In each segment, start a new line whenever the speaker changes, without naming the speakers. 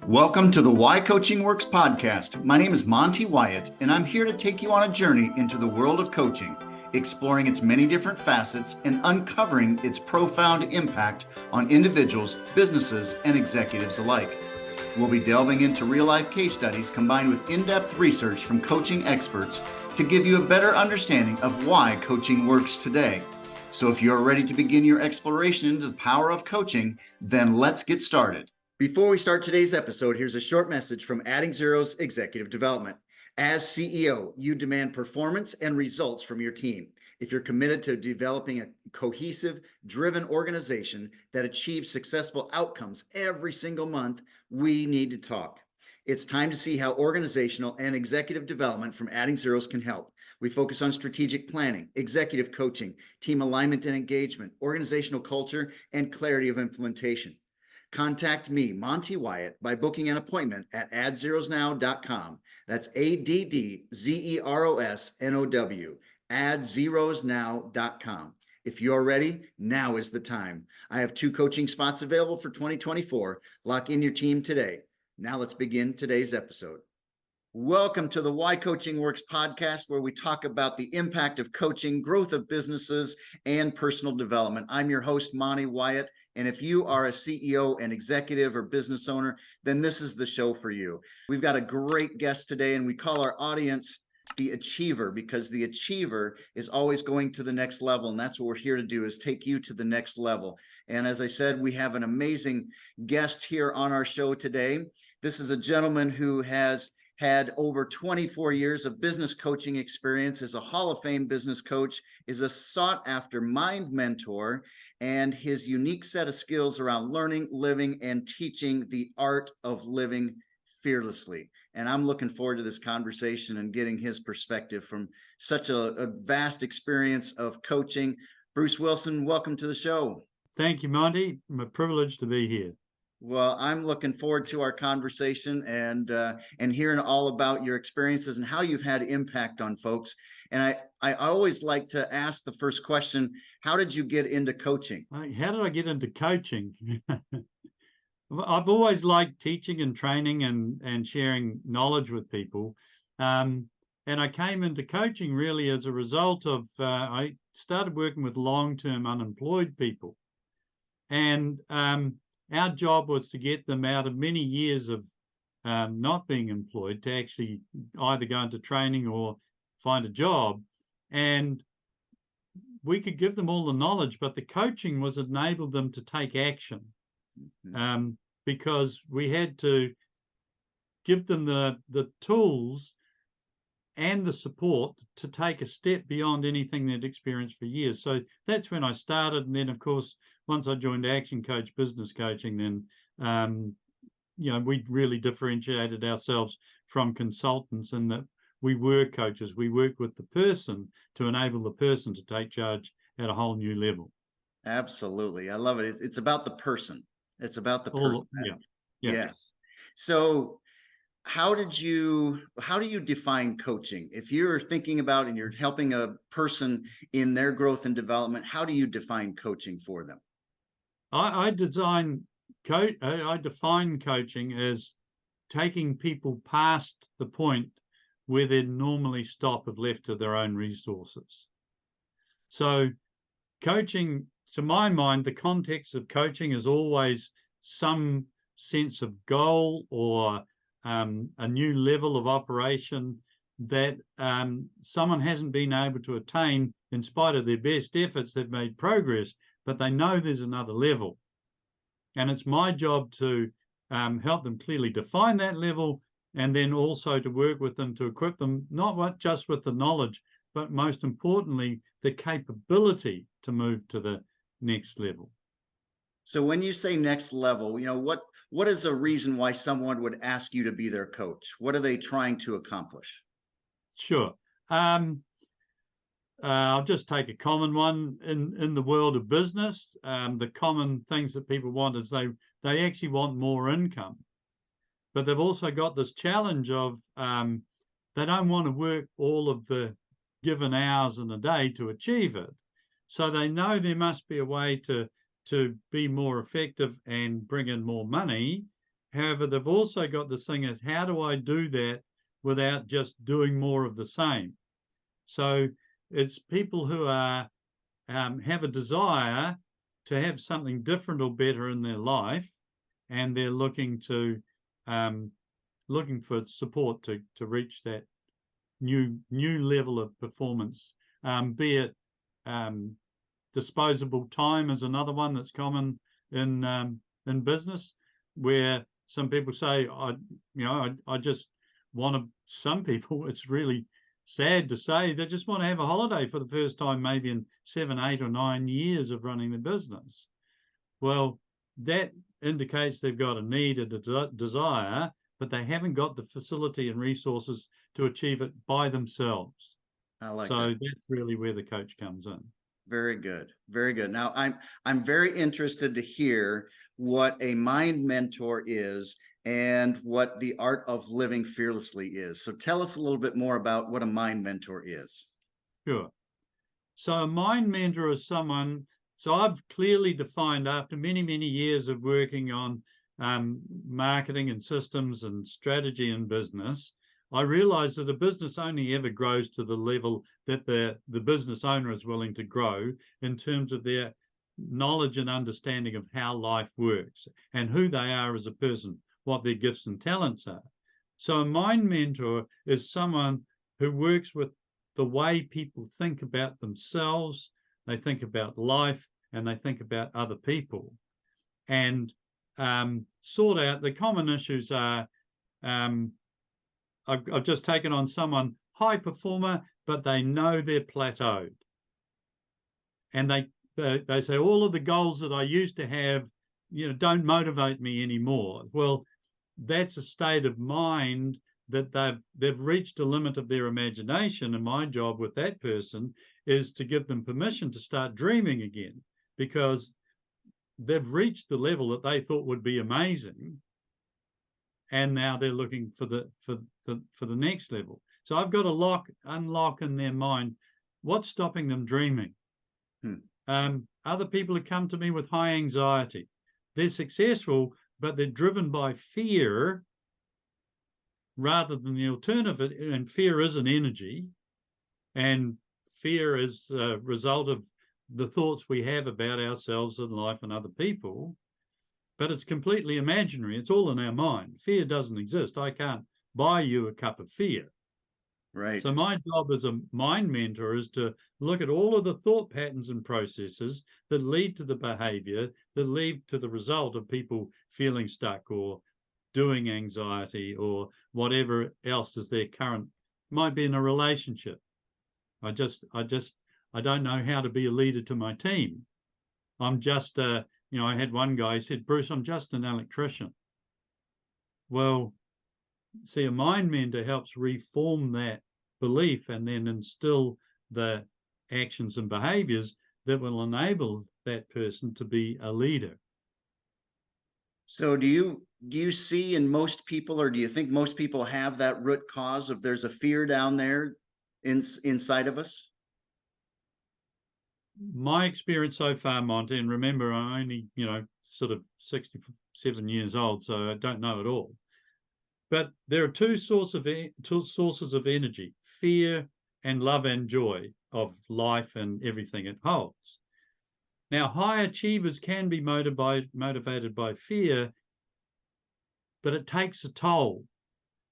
Welcome to the Why Coaching Works podcast. My name is Monte Wyatt, and I'm here to take you on a journey into the world of coaching, exploring its many different facets and uncovering its profound impact on individuals, businesses, and executives alike. We'll be delving into real-life case studies combined with in-depth research from coaching experts to give you a better understanding of why coaching works today. So if you're ready to begin your exploration into the power of coaching, then let's get started. Before we start today's episode, here's a short message from Adding Zero's Executive Development. As CEO, you demand performance and results from your team. If you're committed to developing a cohesive, driven organization that achieves successful outcomes every single month, we need to talk. It's time to see how organizational and executive development from Adding Zeros can help. We focus on strategic planning, executive coaching, team alignment and engagement, organizational culture, and clarity of implementation. Contact me, Monte Wyatt, by booking an appointment at AddZerosNow.com. That's AddZerosNow, AddZerosNow.com. If you're ready, now is the time. I have 2 coaching spots available for 2024. Lock in your team today. Now let's begin today's episode. Welcome to the Why Coaching Works podcast, where we talk about the impact of coaching, growth of businesses, and personal development. I'm your host, Monte Wyatt. And if you are a CEO, an executive, or business owner, then this is the show for you. We've got a great guest today, and we call our audience the achiever, because the achiever is always going to the next level. And that's what we're here to do, is take you to the next level. And as I said, we have an amazing guest here on our show today. This is a gentleman who has had over 24 years of business coaching experience, is a Hall of Fame business coach, is a sought-after mind mentor, and his unique set of skills around learning, living, and teaching the art of living fearlessly. And I'm looking forward to this conversation and getting his perspective from such a vast experience of coaching. Bruce Wilson, welcome to the show.
Thank you, Monty. I'm a privilege to be here.
Well, I'm looking forward to our conversation and hearing all about your experiences and how you've had impact on folks. And I always like to ask the first question: how did you get into coaching?
How did I get into coaching? I've always liked teaching and training and sharing knowledge with people. And I came into coaching really as a result of I started working with long-term unemployed people. And our job was to get them out of many years of not being employed to actually either go into training or find a job. And we could give them all the knowledge, but the coaching was enable them to take action, because we had to give them the tools and the support to take a step beyond anything they'd experienced for years. So that's when I started. And then, of course, once I joined Action Coach Business Coaching, then, we really differentiated ourselves from consultants in that we were coaches. We worked with the person to enable the person to take charge at a whole new level.
Absolutely. I love it. It's about the person. It's about the person.
Yeah.
Yes. So how do you define coaching? If you're thinking about and you're helping a person in their growth and development, how do you define coaching for them?
I define coaching as taking people past the point where they'd normally stop if left to their own resources. So coaching, to my mind, the context of coaching is always some sense of goal or a new level of operation that someone hasn't been able to attain in spite of their best efforts. They've made progress, but they know there's another level. And it's my job to help them clearly define that level, and then also to work with them to equip them, not just with the knowledge, but most importantly, the capability to move to the next level.
So when you say next level, what is a reason why someone would ask you to be their coach? What are they trying to accomplish?
Sure. I'll just take a common one in the world of business. The common things that people want is they actually want more income, but they've also got this challenge of they don't want to work all of the given hours in a day to achieve it. So they know there must be a way to be more effective and bring in more money. However, they've also got this thing of how do I do that without just doing more of the same? So it's people who are have a desire to have something different or better in their life, and they're looking for support to reach that new level of performance, be it disposable time is another one that's common in business, where some people say, I just want to. Some people, it's really sad to say, they just want to have a holiday for the first time, maybe in 7, 8, or 9 years of running the business. Well, that indicates they've got a need, a desire, but they haven't got the facility and resources to achieve it by themselves.
I like
so
that.
That's really where the coach comes in.
Very good. Very good. Now, I'm very interested to hear what a mind mentor is and what the art of living fearlessly is. So tell us a little bit more about what a mind mentor is.
Sure. So a mind mentor is someone, so I've clearly defined, after many, many years of working on marketing and systems and strategy in business, I realized that a business only ever grows to the level that the business owner is willing to grow in terms of their knowledge and understanding of how life works and who they are as a person, what their gifts and talents are. So a mind mentor is someone who works with the way people think about themselves, they think about life, and they think about other people, and sort out the common issues are, I've just taken on someone high performer, but they know they're plateaued. And they say, all of the goals that I used to have, don't motivate me anymore. Well, that's a state of mind that they've reached a limit of their imagination. And my job with that person is to give them permission to start dreaming again, because they've reached the level that they thought would be amazing, and now they're looking for the next level. So I've got to unlock in their mind what's stopping them dreaming. Other people have come to me with high anxiety. They're successful, but they're driven by fear rather than the alternative. And fear is an energy, and fear is a result of the thoughts we have about ourselves and life and other people. But it's completely imaginary. It's all in our mind. Fear doesn't exist. I can't buy you a cup of fear.
Right.
So my job as a mind mentor is to look at all of the thought patterns and processes that lead to the behavior, that lead to the result of people feeling stuck or doing anxiety or whatever else is their current, might be in a relationship. I don't know how to be a leader to my team. I'm just I had one guy, he said, Bruce, I'm just an electrician. Well, see, a mind mentor helps reform that belief and then instill the actions and behaviors that will enable that person to be a leader.
So do you see in most people, or do you think most people have that root cause of there's a fear down there inside of us?
My experience so far, Monte, and remember, I'm only, sort of 67 years old, so I don't know it all. But there are two sources of energy: fear and love and joy of life and everything it holds. Now, high achievers can be motivated by fear, but it takes a toll.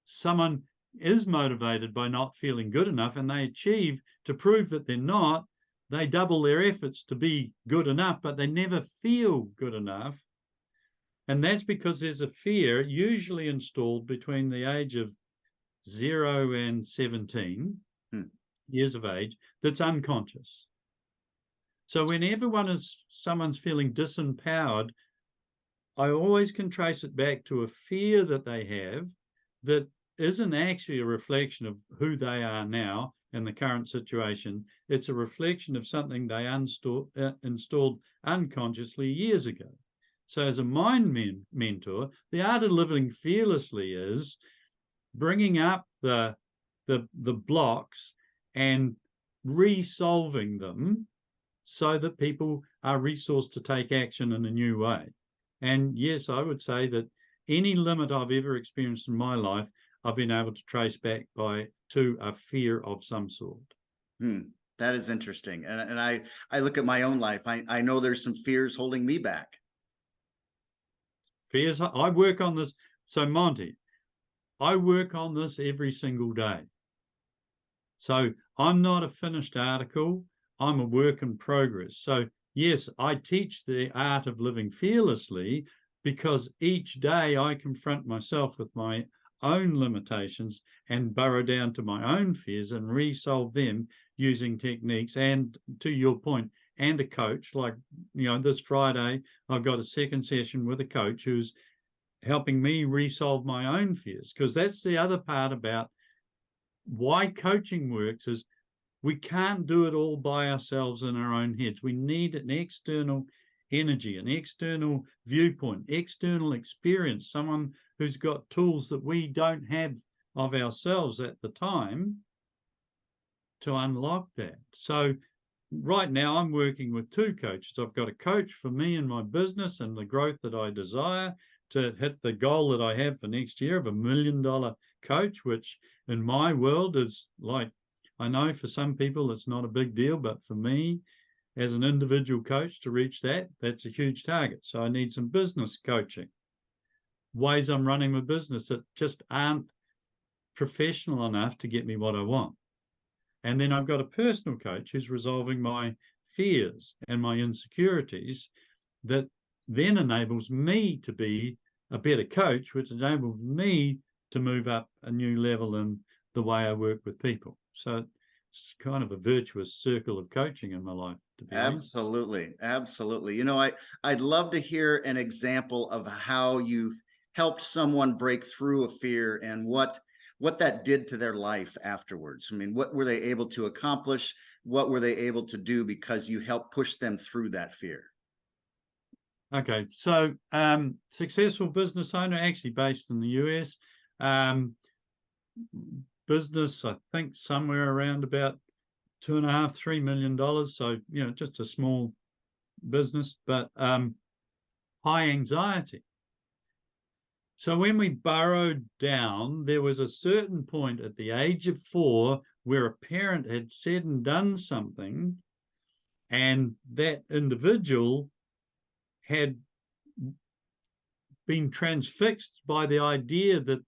Someone is motivated by not feeling good enough, and they achieve to prove that they're not. They double their efforts to be good enough, but they never feel good enough. And that's because there's a fear usually installed between the age of 0 and 17 years of age that's unconscious. So whenever someone's feeling disempowered, I always can trace it back to a fear that they have that isn't actually a reflection of who they are now in the current situation. It's a reflection of something they installed unconsciously years ago. So as a mind mentor, the art of living fearlessly is bringing up the blocks and resolving them so that people are resourced to take action in a new way. And yes, I would say that any limit I've ever experienced in my life, I've been able to trace back to a fear of some sort.
That is interesting. And I look at my own life. I know there's some fears holding me back.
Fears. I work on this. So Monty, I work on this every single day. So I'm not a finished article. I'm a work in progress. So yes, I teach the art of living fearlessly because each day I confront myself with my own limitations and burrow down to my own fears and resolve them using techniques and, to your point, and a coach. Like, this Friday, I've got a second session with a coach who's helping me resolve my own fears, because that's the other part about why coaching works is we can't do it all by ourselves in our own heads. We need an external energy, an external viewpoint, external experience, someone who's got tools that we don't have of ourselves at the time to unlock that. So right now I'm working with two coaches. I've got a coach for me and my business and the growth that I desire to hit the goal that I have for next year of $1 million coach, which in my world is like, I know for some people it's not a big deal, but for me as an individual coach to reach that, that's a huge target. So I need some business coaching, ways I'm running my business that just aren't professional enough to get me what I want. And then I've got a personal coach who's resolving my fears and my insecurities that then enables me to be a better coach, which enables me to move up a new level in the way I work with people. So it's kind of a virtuous circle of coaching in my life, to be honest.
Absolutely. I'd love to hear an example of how you've helped someone break through a fear and what that did to their life afterwards. I mean, what were they able to accomplish? What were they able to do because you helped push them through that fear?
Okay, so successful business owner, actually based in the US. Business, I think somewhere around about $2.5–3 million. So, just a small business, but high anxiety. So when we burrowed down, there was a certain point at the age of 4 where a parent had said and done something, and that individual had been transfixed by the idea that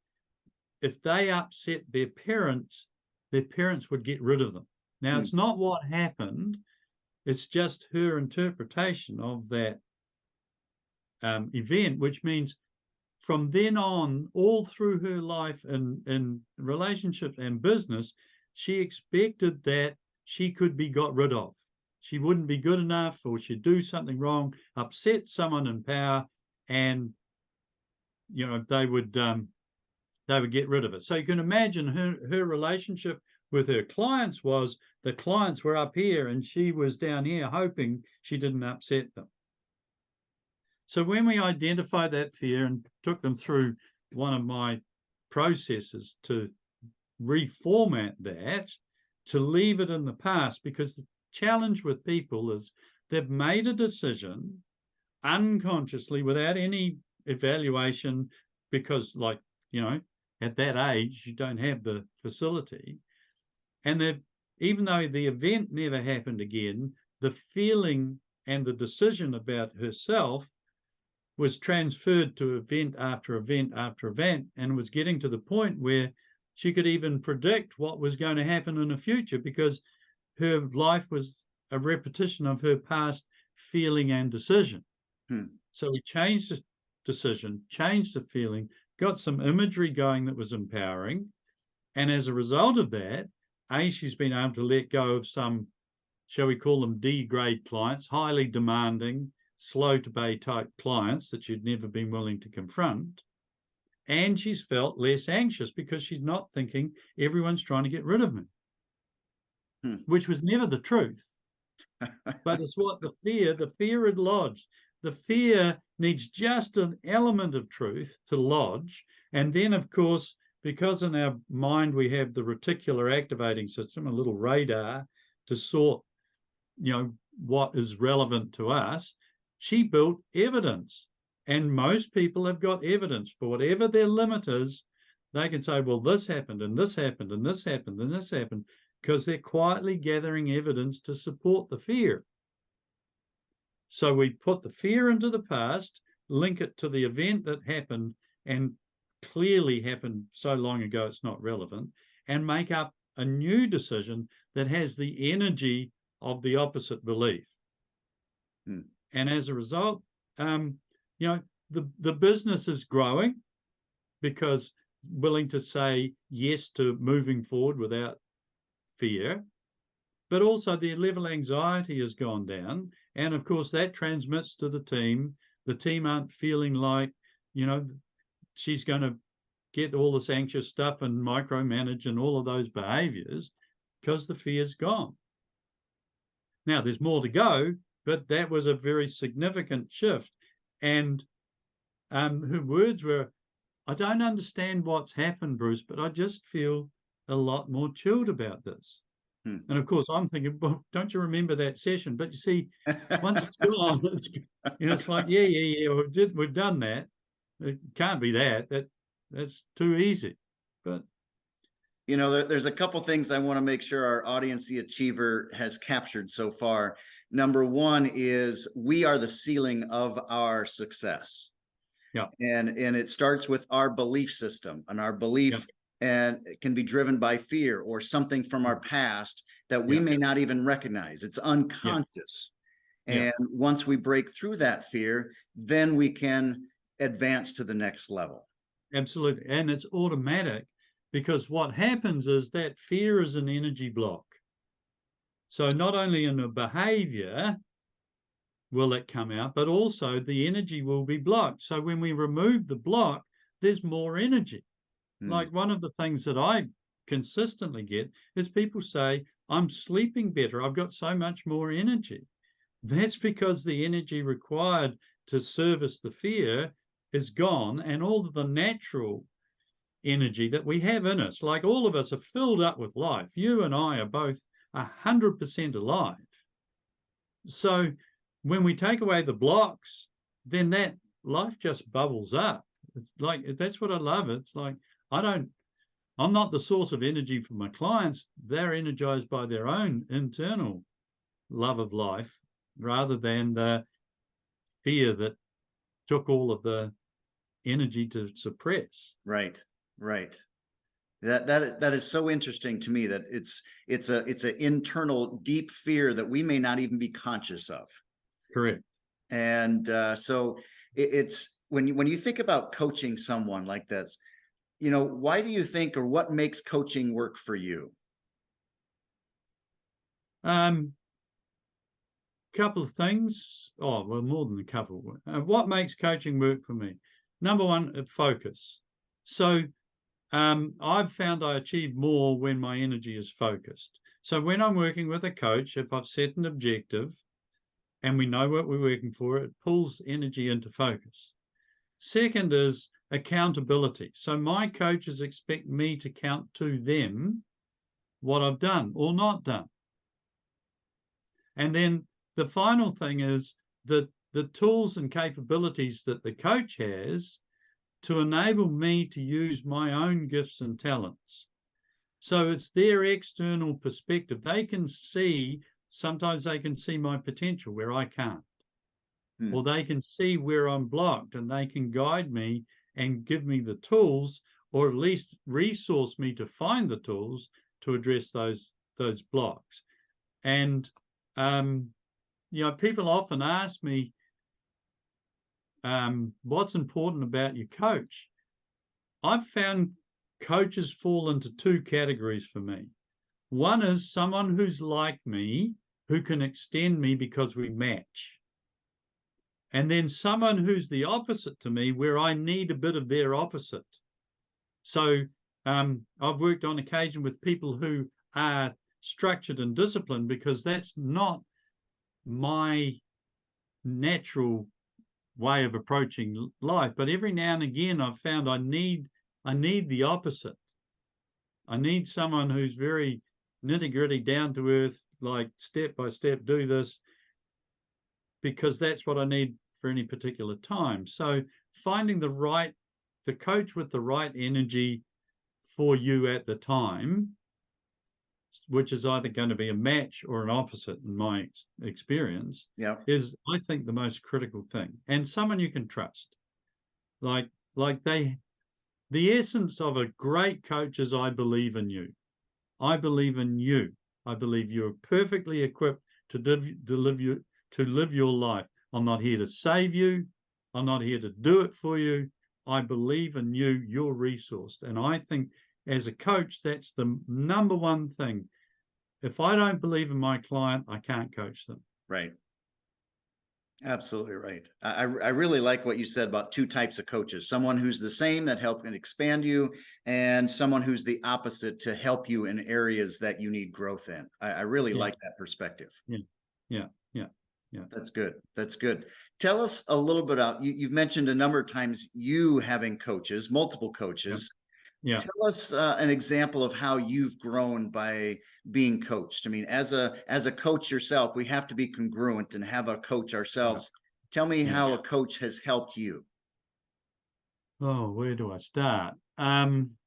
if they upset their parents would get rid of them. Now, it's not what happened. It's just her interpretation of that event, which means from then on, all through her life in relationships and business, she expected that she could be got rid of. She wouldn't be good enough, or she'd do something wrong, upset someone in power, and they would get rid of it. So you can imagine her relationship with her clients was the clients were up here and she was down here hoping she didn't upset them. So when we identified that fear and took them through one of my processes to reformat that, to leave it in the past, because the challenge with people is they've made a decision unconsciously without any evaluation, because at that age, you don't have the facility. And even though the event never happened again, the feeling and the decision about herself was transferred to event after event after event, and was getting to the point where she could even predict what was going to happen in the future, because her life was a repetition of her past feeling and decision. So we changed the decision, changed the feeling, got some imagery going that was empowering. And as a result of that, she's been able to let go of some, shall we call them D-grade clients, highly demanding, slow to pay type clients that she'd never been willing to confront. And she's felt less anxious because she's not thinking everyone's trying to get rid of me, which was never the truth. But it's what the fear had lodged. The fear needs just an element of truth to lodge. And then, of course, because in our mind we have the reticular activating system, a little radar to sort, what is relevant to us, she built evidence. And most people have got evidence for whatever their limit is. They can say, well, this happened and this happened and this happened and this happened, because they're quietly gathering evidence to support the fear. So we put the fear into the past, link it to the event that happened and clearly happened so long ago it's not relevant, and make up a new decision that has the energy of the opposite belief. And as a result, the business is growing because willing to say yes to moving forward without fear, but also the level of anxiety has gone down. And of course, that transmits to the team. The team aren't feeling like, she's going to get all this anxious stuff and micromanage and all of those behaviors, because the fear's gone. Now, there's more to go, but that was a very significant shift. And her words were, I don't understand what's happened, Bruce, but I just feel a lot more chilled about this. And of course, I'm thinking, well, don't you remember that session? But you see, once it's gone, it's like, yeah, we've done that. It can't be that's too easy. But
there's a couple things I want to make sure our audience, the achiever, has captured so far. Number one is we are the ceiling of our success.
Yeah.
And it starts with our belief system, and our belief and it can be driven by fear or something from our past that we may not even recognize. It's unconscious. And once we break through that fear, then we can advance to the next level.
Absolutely. And it's automatic, because what happens is that fear is an energy block. So not only in a behavior will it come out, but also the energy will be blocked. So when we remove the block, there's more energy. Like one of the things that I consistently get is people say, I'm sleeping better. I've got so much more energy. That's because the energy required to service the fear is gone, and all of the natural energy that we have in us, like all of us are filled up with life. You and I are both 100% alive. So when we take away the blocks, then that life just bubbles up. It's like, that's what I love. It's like, I'm not the source of energy for my clients. They're energized by their own internal love of life, rather than the fear that took all of the energy to suppress.
Right. That is so interesting to me, that it's an internal deep fear that we may not even be conscious of.
Correct.
And so it's when you think about coaching someone like this, why do you think, or what makes coaching work for you?
Couple of things. Oh, well, more than a couple. What makes coaching work for me? Number one, focus. So I've found I achieve more when my energy is focused. So when I'm working with a coach, if I've set an objective and we know what we're working for, it pulls energy into focus. Second is accountability. So my coaches expect me to count to them what I've done or not done. And then the final thing is the tools and capabilities that the coach has to enable me to use my own gifts and talents. So it's their external perspective. They can see, sometimes they can see my potential where I can't. Or they can see where I'm blocked, and they can guide me and give me the tools, or at least resource me to find the tools to address those blocks. And people often ask me, what's important about your coach? I've found coaches fall into two categories for me. One is someone who's like me, who can extend me because we match. And then someone who's the opposite to me, where I need a bit of their opposite. So I've worked on occasion with people who are structured and disciplined, because that's not my natural way of approaching life. But every now and again, I've found I need the opposite. I need someone who's very nitty-gritty, down to earth, like step by step, do this, because that's what I need for any particular time. So finding the coach with the right energy for you at the time, which is either going to be a match or an opposite in my experience,
Yeah.
is, I think, the most critical thing. And someone you can trust. The essence of a great coach is, I believe in you. I believe in you. I believe you're perfectly equipped to live your life. I'm not here to save you. I'm not here to do it for you. I believe in you. You're resourced. And I think as a coach, that's the number one thing. If I don't believe in my client, I can't coach them.
Right. Absolutely right. I really like what you said about two types of coaches: someone who's the same that help and expand you, and someone who's the opposite to help you in areas that you need growth in. I really like that perspective.
Yeah.
That's good. That's good. Tell us a little bit about, you've mentioned a number of times you having coaches, multiple coaches.
Yeah.
Tell us an example of how you've grown by being coached. I mean, as a coach yourself, we have to be congruent and have a coach ourselves. Tell me how a coach has helped you.
Oh, where do I start? I'm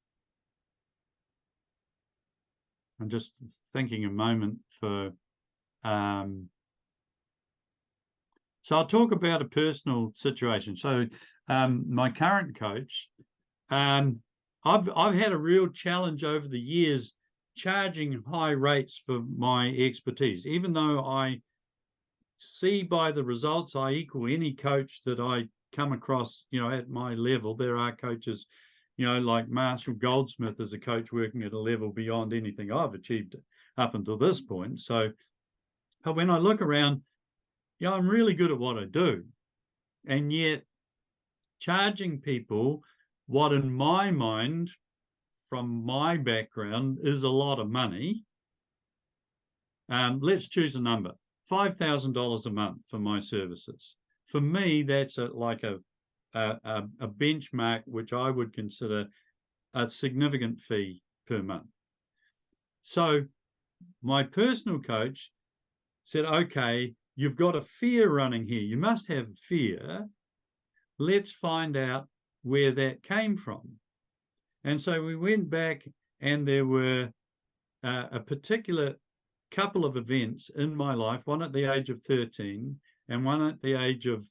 just thinking a moment for. So I'll talk about a personal situation. So my current coach, I've had a real challenge over the years charging high rates for my expertise, even though I see by the results I equal any coach that I come across, at my level. There are coaches, like Marshall Goldsmith is a coach working at a level beyond anything I've achieved up until this point. So, but when I look around, I'm really good at what I do. And yet charging people what in my mind, from my background, is a lot of money. Let's choose a number, $5,000 a month for my services. For me, that's like a benchmark, which I would consider a significant fee per month. So my personal coach said, okay, you've got a fear running here. You must have fear. Let's find out where that came from. And so we went back, and there were a particular couple of events in my life, one at the age of 13 and one at the age of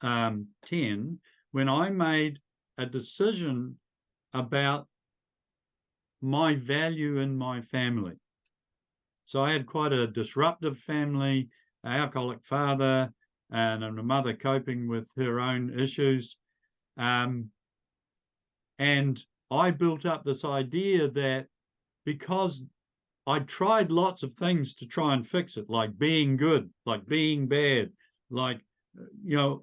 10, when I made a decision about my value in my family. So I had quite a disruptive family, an alcoholic father, and a mother coping with her own issues. And I built up this idea that because I tried lots of things to try and fix it, like being good, like being bad, like,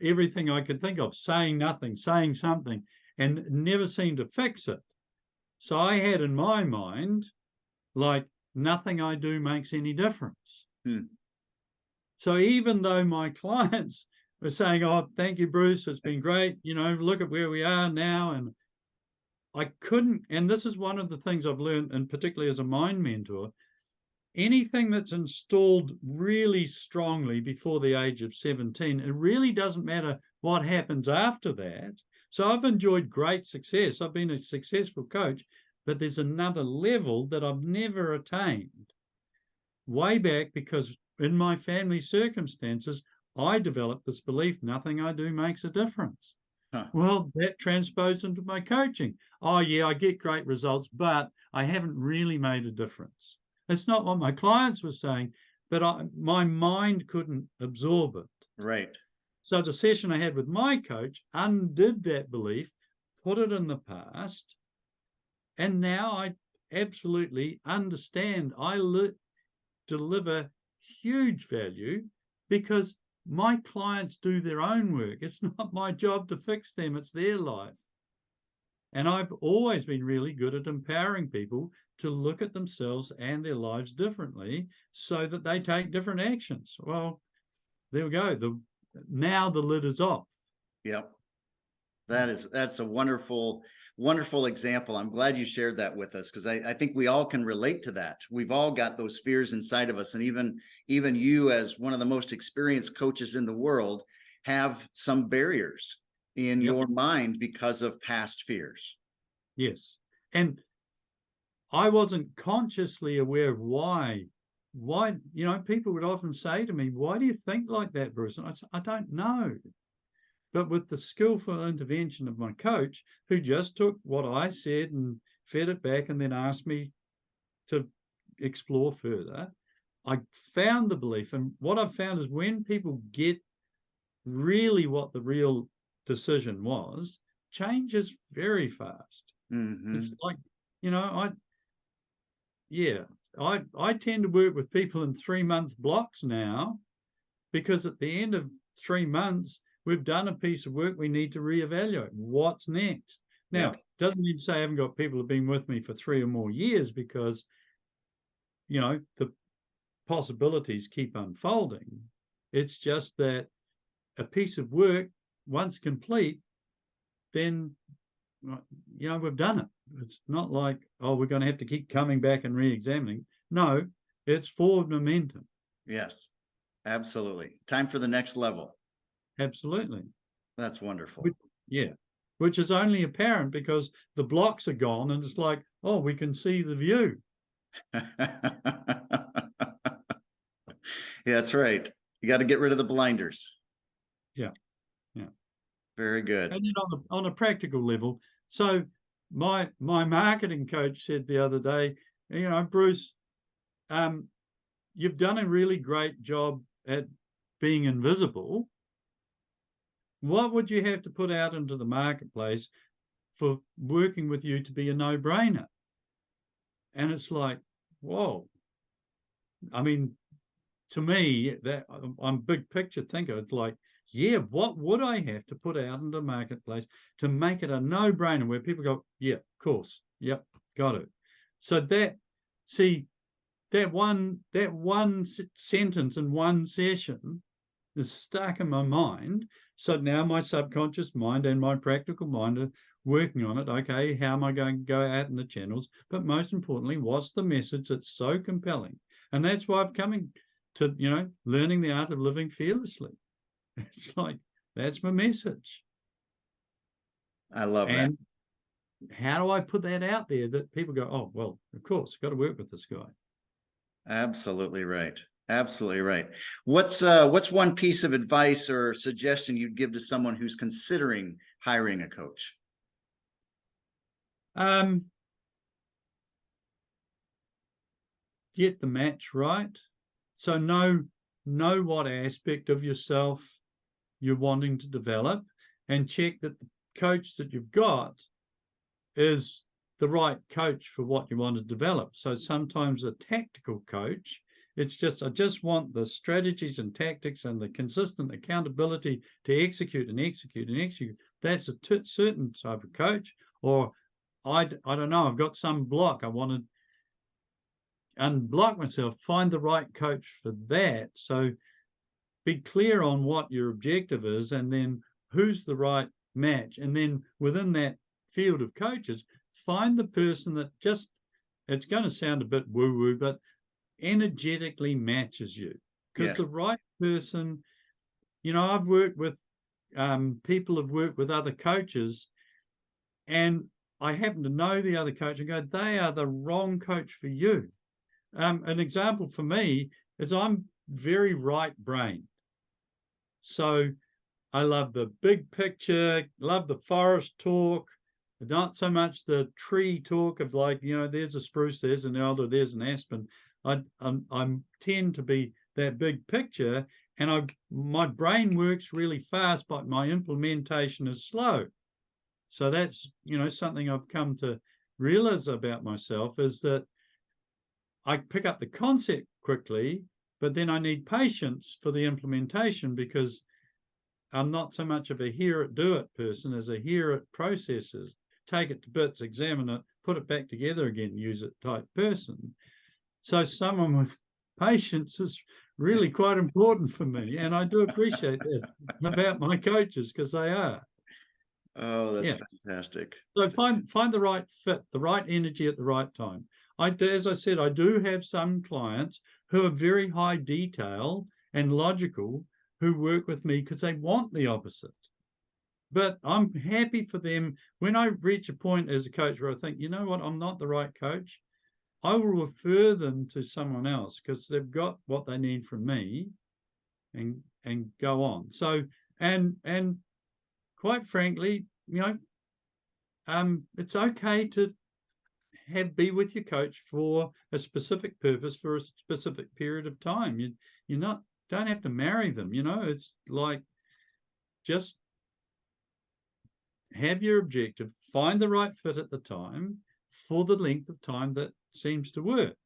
everything I could think of, saying nothing, saying something, and never seemed to fix it. So I had in my mind, like, nothing I do makes any difference. So even though my clients were saying, oh, thank you, Bruce, it's been great, look at where we are now, and I couldn't, and this is one of the things I've learned, and particularly as a mind mentor, anything that's installed really strongly before the age of 17, it really doesn't matter what happens after that. So I've enjoyed great success. I've been a successful coach, but there's another level that I've never attained way back, because in my family circumstances, I developed this belief, nothing I do makes a difference. Well, that transposed into my coaching. Oh, yeah, I get great results, but I haven't really made a difference. It's not what my clients were saying, but my mind couldn't absorb it.
Right.
So the session I had with my coach undid that belief, put it in the past, and now I absolutely understand. I deliver huge value because my clients do their own work. It's not my job to fix them. It's their life. And I've always been really good at empowering people to look at themselves and their lives differently so that they take different actions. Well, there we go. Now the lid is off.
Yep. That's a wonderful example. I'm glad you shared that with us, because I think we all can relate to that. We've all got those fears inside of us. And even you, as one of the most experienced coaches in the world, have some barriers in your mind because of past fears.
Yes. And I wasn't consciously aware of why, people would often say to me, why do you think like that, Bruce? And I said, I don't know. But with the skillful intervention of my coach, who just took what I said and fed it back and then asked me to explore further, I found the belief. And what I've found is when people get really what the real decision was, change is very fast.
Mm-hmm.
It's like, I tend to work with people in 3-month blocks now, because at the end of 3 months, we've done a piece of work. We need to reevaluate what's next. Now, doesn't mean to say I haven't got people who've been with me for 3 or more years, because, the possibilities keep unfolding. It's just that a piece of work, once complete, then, we've done it. It's not like, we're going to have to keep coming back and re-examining. No, it's forward momentum.
Yes, absolutely. Time for the next level.
Absolutely.
That's wonderful.
Which is only apparent because the blocks are gone and it's like, we can see the view.
Yeah, that's right. You got to get rid of the blinders.
Yeah.
Very good.
And then on a practical level, so my marketing coach said the other day, Bruce, you've done a really great job at being invisible. What would you have to put out into the marketplace for working with you to be a no-brainer? And it's like, whoa. I mean, to me, that I'm a big picture thinker. It's like, what would I have to put out into the marketplace to make it a no-brainer where people go, yeah, of course, yep, got it. So that one sentence in one session is stuck in my mind. So now my subconscious mind and my practical mind are working on it. Okay, how am I going to go out in the channels? But most importantly, what's the message that's so compelling? And that's why I'm coming to, learning the art of living fearlessly. It's like, that's my message.
I love that.
And how do I put that out there that people go, oh, well, of course, got to work with this guy.
Absolutely right. Absolutely right. What's one piece of advice or suggestion you'd give to someone who's considering hiring a coach?
Get the match right. So know what aspect of yourself you're wanting to develop, and check that the coach that you've got is the right coach for what you want to develop. So sometimes a tactical coach, it's just, I just want the strategies and tactics and the consistent accountability to execute and execute and execute. That's a certain type of coach. Or I don't know, I've got some block. I want to unblock myself, find the right coach for that. So be clear on what your objective is, and then who's the right match. And then within that field of coaches, find the person that just, it's going to sound a bit woo-woo, but energetically matches you. Because the right person, I've worked with people have worked with other coaches, and I happen to know the other coach and go, they are the wrong coach for you. An example for me is I'm very right-brained. So I love the big picture, love the forest talk, not so much the tree talk of like, there's a spruce, there's an elder, there's an aspen. I tend to be that big picture, and my brain works really fast, but my implementation is slow. So that's, something I've come to realize about myself, is that I pick up the concept quickly, but then I need patience for the implementation, because I'm not so much of a hear it, do it person as a hear it, processes, take it to bits, examine it, put it back together again, use it type person. So someone with patience is really quite important for me. And I do appreciate that about my coaches, because they are.
Oh, that's fantastic.
So find the right fit, the right energy at the right time. As I said, I do have some clients who are very high detail and logical, who work with me because they want the opposite. But I'm happy for them when I reach a point as a coach where I think, you know what, I'm not the right coach. I will refer them to someone else because they've got what they need from me, and go on. So and quite frankly, it's okay to be with your coach for a specific purpose for a specific period of time. Don't have to marry them. It's like, just have your objective, find the right fit at the time for the length of time that seems to work.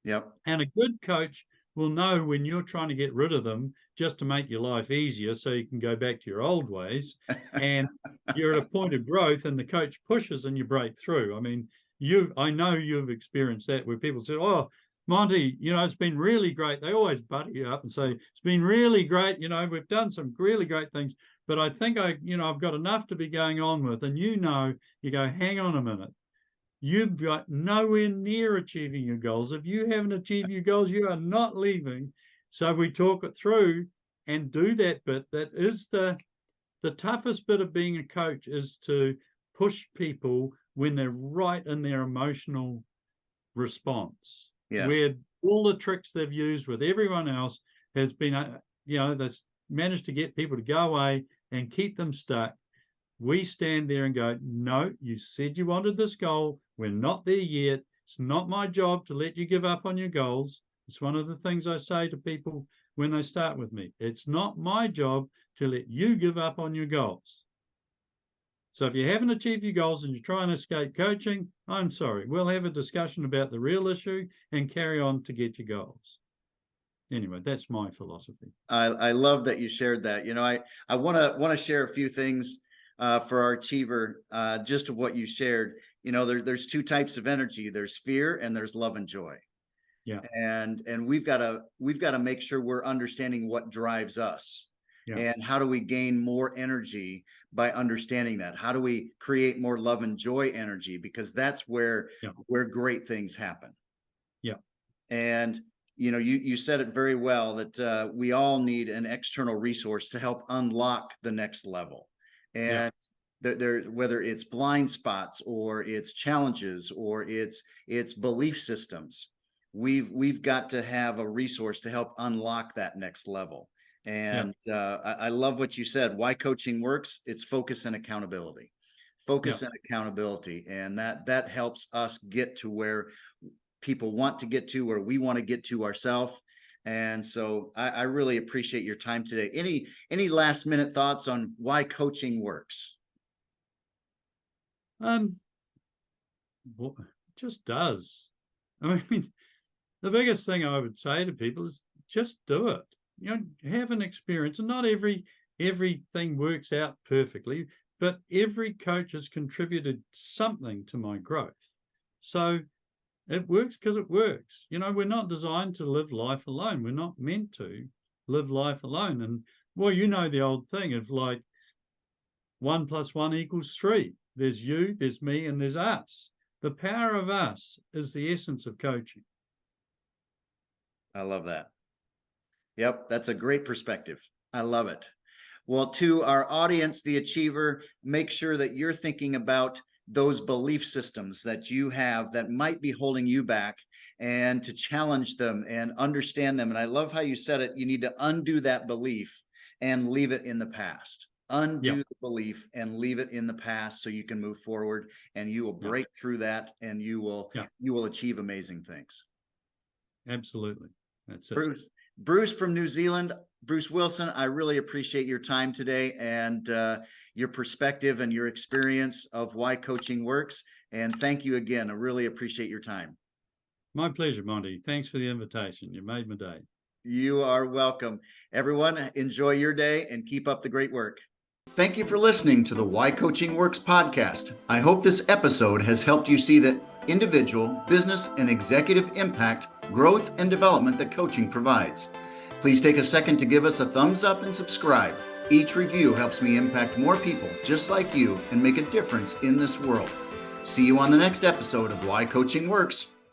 Yep.
And a good coach will know when you're trying to get rid of them just to make your life easier so you can go back to your old ways, and you're at a point of growth and the coach pushes and you break through. I mean, I know you've experienced that, where people say, oh, Monty, it's been really great. They always butter you up and say, it's been really great. We've done some really great things, but I think I've got enough to be going on with. And you go, hang on a minute. You've got nowhere near achieving your goals. If you haven't achieved your goals, you are not leaving. So we talk it through and do that bit. That is the toughest bit of being a coach, is to push people when they're right in their emotional response.
Yes.
Where all the tricks they've used with everyone else has been, they've managed to get people to go away and keep them stuck. We stand there and go, no, you said you wanted this goal. We're not there yet. It's not my job to let you give up on your goals. It's one of the things I say to people when they start with me. It's not my job to let you give up on your goals. So if you haven't achieved your goals and you're trying to escape coaching, I'm sorry. We'll have a discussion about the real issue and carry on to get your goals. Anyway, that's my philosophy.
I love that you shared that. I want to share a few things for our achiever, just of what you shared. There's two types of energy. There's fear and there's love and joy.
Yeah.
And we've got to make sure we're understanding what drives us. Yeah. And how do we gain more energy by understanding that? How do we create more love and joy energy? Because that's where great things happen.
Yeah.
And you said it very well, that we all need an external resource to help unlock the next level. And there, whether it's blind spots or it's challenges or it's belief systems, we've got to have a resource to help unlock that next level. And I love what you said. Why coaching works? It's focus and accountability. And accountability, and that helps us get to where people want to get to, where we want to get to ourselves. And so I really appreciate your time today. Any last minute thoughts on why coaching works?
Well, it just does. I mean, the biggest thing I would say to people is just do it. Have an experience, and not everything works out perfectly, but every coach has contributed something to my growth. So it works because it works. We're not designed to live life alone. We're not meant to live life alone. And well, the old thing of like 1 + 1 = 3. There's you, there's me, and there's us. The power of us is the essence of coaching.
I love that. Yep, that's a great perspective. I love it. Well, to our audience, the achiever, make sure that you're thinking about those belief systems that you have that might be holding you back, and to challenge them and understand them. And I love how you said it. You need to undo that belief and leave it in the past. Undo the belief and leave it in the past so you can move forward, and you will break through that, and you will achieve amazing things.
Absolutely. That's it.
Bruce from New Zealand, Bruce Wilson, I really appreciate your time today and your perspective and your experience of why coaching works. And thank you again. I really appreciate your time.
My pleasure, Monty. Thanks for the invitation. You made my day.
You are welcome. Everyone, enjoy your day and keep up the great work. Thank you for listening to the Why Coaching Works podcast. I hope this episode has helped you see that individual, business, and executive impact, growth, and development that coaching provides. Please take a second to give us a thumbs up and subscribe. Each review helps me impact more people just like you and make a difference in this world. See you on the next episode of Why Coaching Works.